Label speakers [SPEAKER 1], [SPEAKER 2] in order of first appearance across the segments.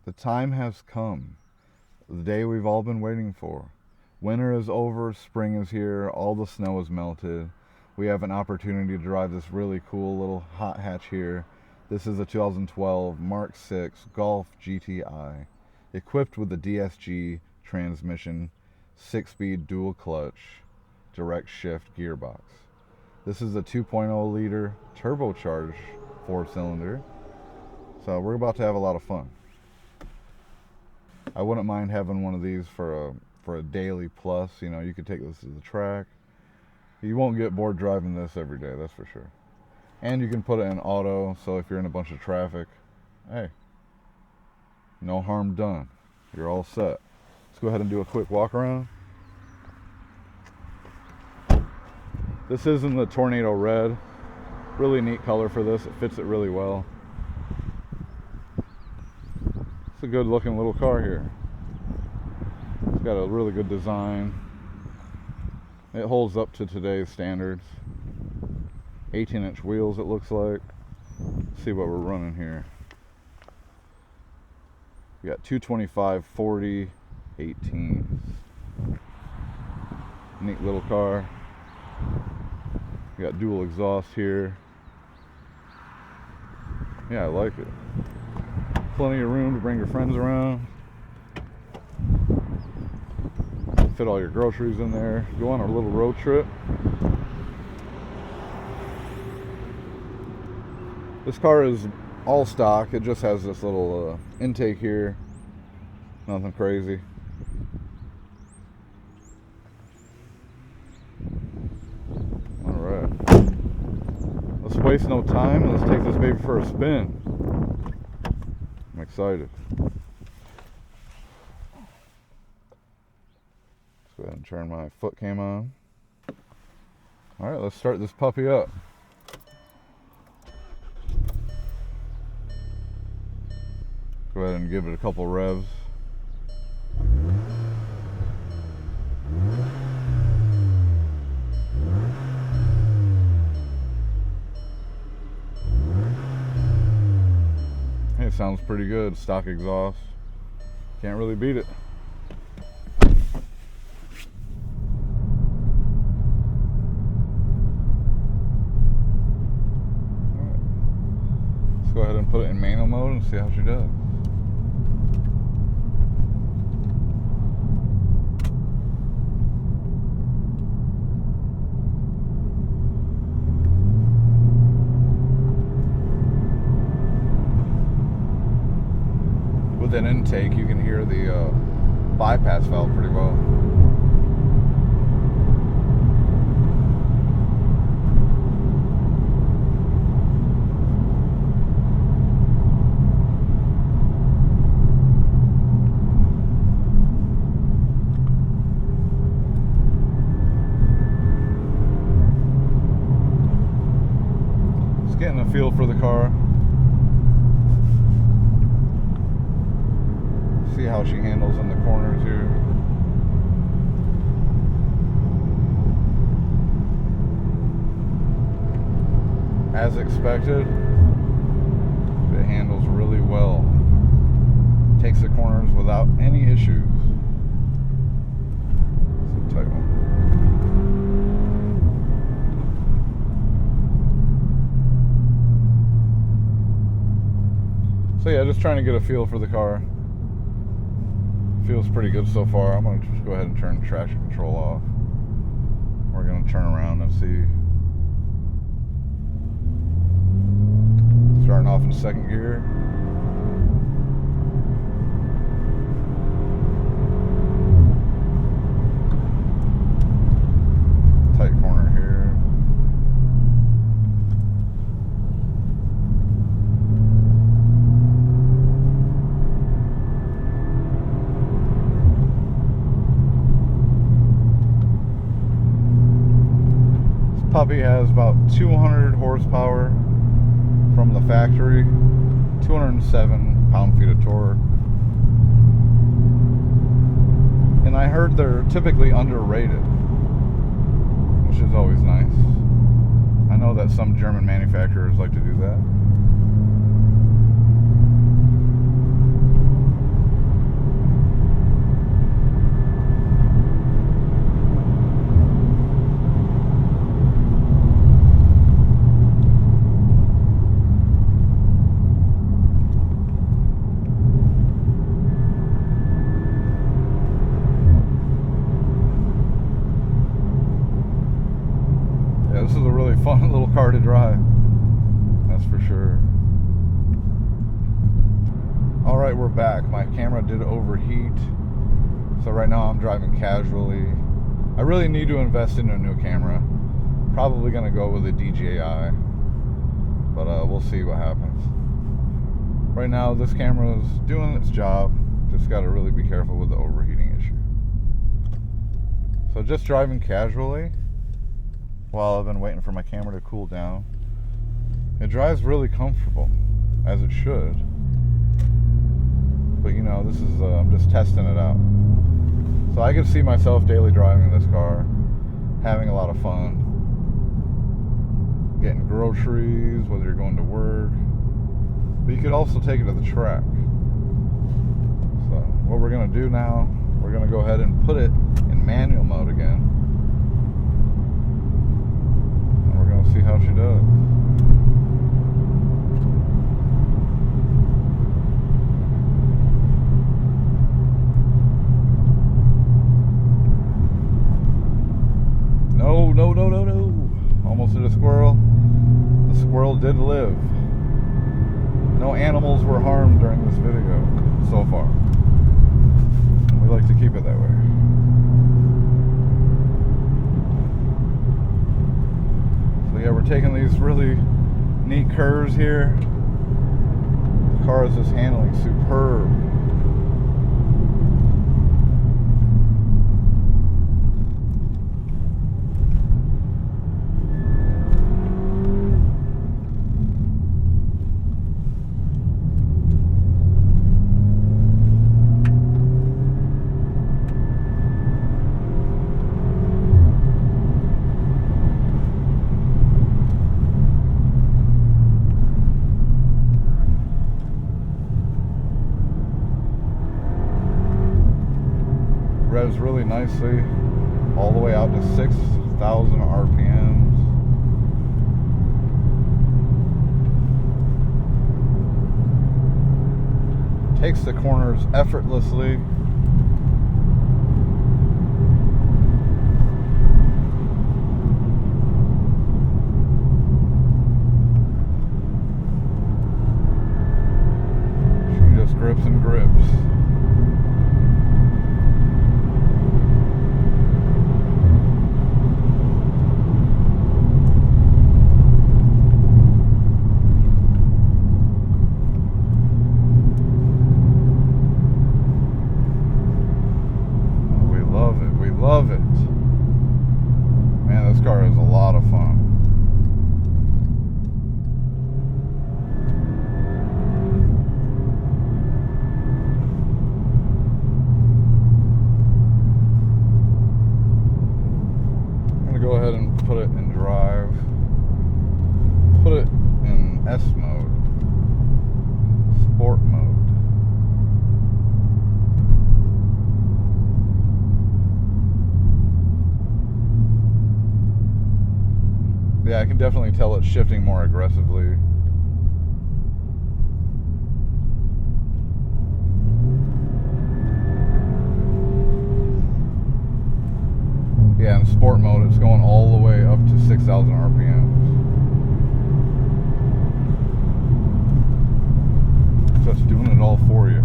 [SPEAKER 1] The time has come. The day we've all been waiting for. Winter is over, spring is here, all the snow is melted. We have an opportunity to drive this really cool little hot hatch here. This is a 2012 Mk6 Golf GTI, equipped with the DSG transmission, 6-speed dual clutch, direct shift gearbox. This is a 2.0 liter turbocharged 4-cylinder, so we're about to have a lot of fun. I wouldn't mind having one of these for a daily plus. You know, you could take this to the track. You won't get bored driving this every day, that's for sure. And you can put it in auto, so if you're in a bunch of traffic, hey, no harm done. You're all set. Let's go ahead and do a quick walk around. This is in the Tornado Red. Really neat color for this. It fits it really well. It's a good looking little car here. It's got a really good design. It holds up to today's standards. 18-inch wheels it looks like. Let's see what we're running here. We got 225, 40, 18s. Neat little car. We got dual exhaust here. Yeah, I like it. Plenty of room to bring your friends around. Fit all your groceries in there. Go on a little road trip. This car is all stock. It just has this little intake here. Nothing crazy. Alright. Let's waste no time. Let's take this baby for a spin. I'm excited. Let's go ahead and turn my foot cam on. Alright, let's start this puppy up. Go ahead and give it a couple revs. Hey, it sounds pretty good. Stock exhaust. Can't really beat it. Alright. Let's go ahead and put it in manual mode and see how she does. That intake, you can hear the bypass valve pretty well. Just getting a feel for the car. See how she handles in the corners here. As expected, it handles really well. Takes the corners without any issues. It's a tight one. So yeah, just trying to get a feel for the car. Feels pretty good so far. I'm going to just go ahead and turn traction control off. We're going to turn around and see. Starting off in second gear. Tight corner here. Puppy has about 200 horsepower from the factory, 207 pound-feet of torque. And I heard they're typically underrated, which is always nice. I know that some German manufacturers like to do that. drive. That's for sure. Alright, we're back. My camera did overheat. So right now I'm driving casually. I really need to invest in a new camera. Probably going to go with a DJI. But we'll see what happens. Right now this camera is doing its job. Just got to really be careful with the overheating issue. So just driving casually while I've been waiting for my camera to cool down. It drives really comfortable, as it should. But you know, this is I'm just testing it out. So I can see myself daily driving this car, having a lot of fun, getting groceries, whether you're going to work. But you could also take it to the track. So what we're gonna do now, we're gonna go ahead and put it in manual mode again. And we're gonna see how she does. No. Almost hit a squirrel. The squirrel did live. No animals were harmed during this video so far. And we like to keep it that way. So yeah, we're taking these really neat curves here. The car is just handling superb. Revs really nicely all the way out to 6,000 RPMs. Takes the corners effortlessly. She just grips and grips. Love it. Man, this car is a lot of fun. I'm going to go ahead and put it in drive. Put it in S mode. Sport mode. Yeah, I can definitely tell it's shifting more aggressively. Yeah, in sport mode, it's going all the way up to 6,000 RPMs. Just doing it all for you.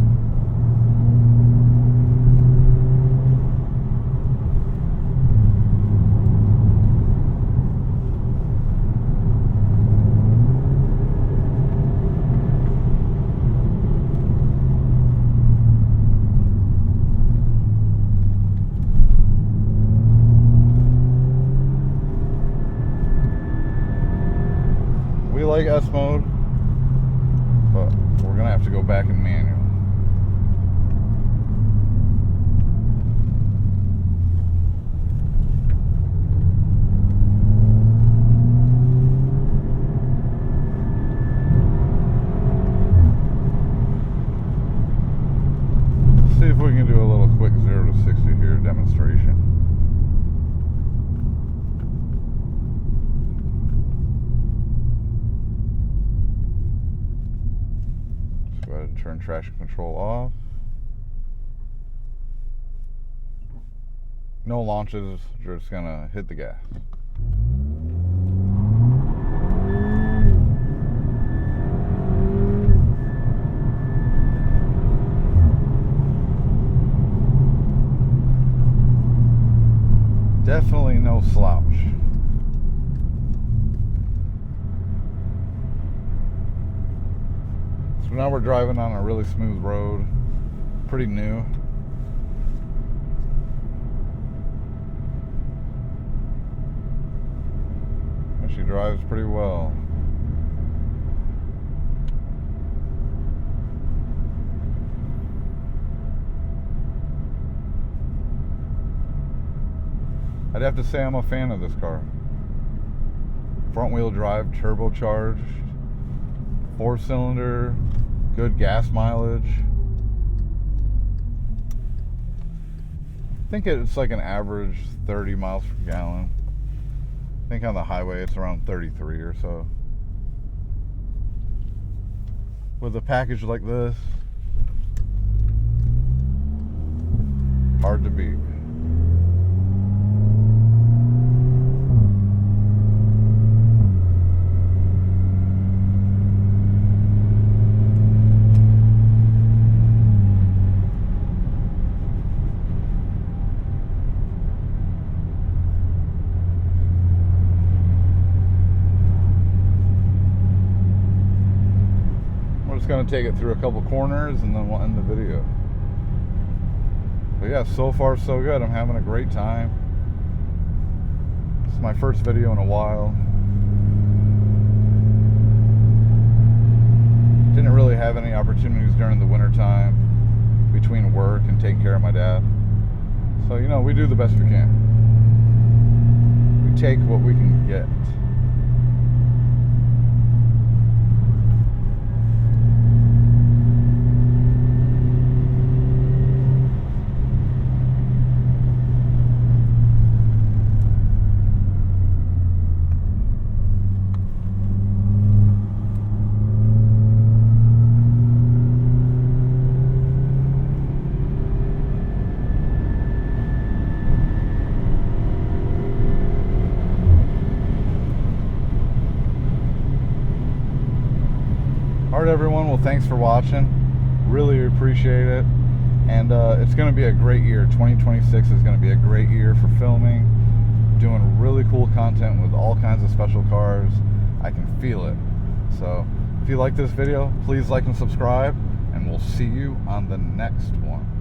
[SPEAKER 1] We like S mode, but we're gonna have to go back in manual. Let's see if we can do a little quick 0 to 60 here demonstration. Go ahead and turn traction control off. No launches, you're just gonna hit the gas. we're driving on a really smooth road, pretty new. And she drives pretty well. I'd have to say I'm a fan of this car. Front wheel drive, turbocharged, 4-cylinder, good gas mileage. I think it's like an average 30 miles per gallon. I think on the highway it's around 33 or so. With a package like this, hard to beat. Going to take it through a couple corners and then we'll end the video. But yeah, so far so good. I'm having a great time. This is my first video in a while. Didn't really have any opportunities during the winter time between work and taking care of my dad. So, you know, we do the best we can. We take what we can get. Alright everyone, well thanks for watching, really appreciate it, and it's going to be a great year. 2026 is going to be a great year for filming, doing really cool content with all kinds of special cars. I can feel it. So if you like this video, please like and subscribe, and we'll see you on the next one.